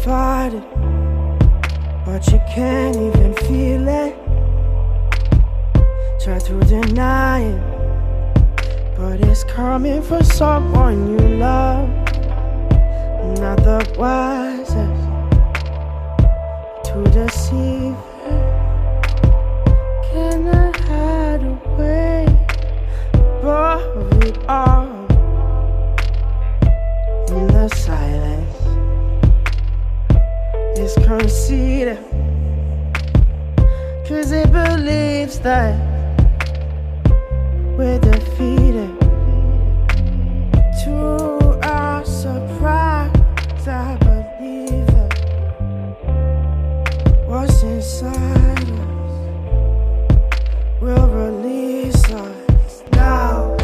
fight it, but you can't even feel it. Try to deny it, but it's coming from someone you love. Not the wisest to deceive her. Can I hide away above it all? In the silence, it's conceited, 'cause it believes that we're defeated. To our surprise, I believe it. What's inside us will release us now.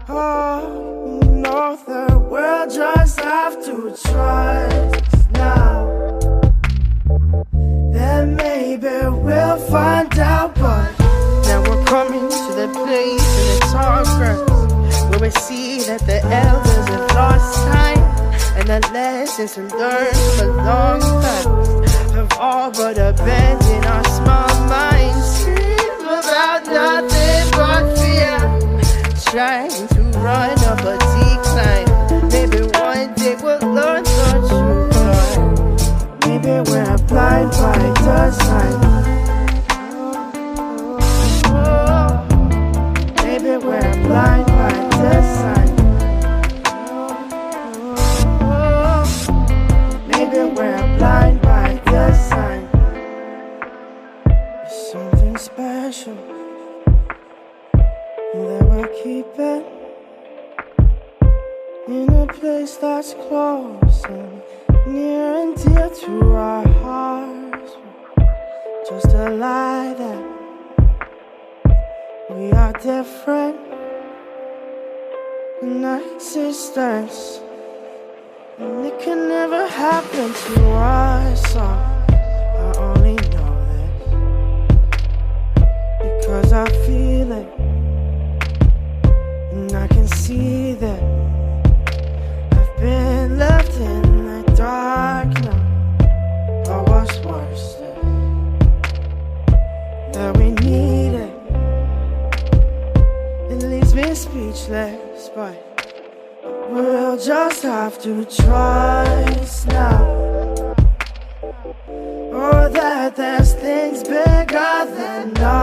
Oh, no, the world just have to trust now. Then maybe we'll find out, but now we're coming to the place in the tall grass where we see that the elders have lost time, and the lessons to learn from a long past have all but abandoned our small minds. Dream about nothing but fear, trying to run up a decline. Maybe one day we'll learn the truth, Lord. Maybe we're blind by design. Maybe we're blind by design. Maybe we're blind by design. It's something special that we'll keep it in a place that's close and near and dear to our hearts. Just a lie that we are different in our existence, and it can never happen to us. I only know this because I feel it, and I can see that I've been left in the dark now. But what's worse is that we need it. It leaves me speechless, but we'll just have to trust now. Oh, that there's things bigger than us.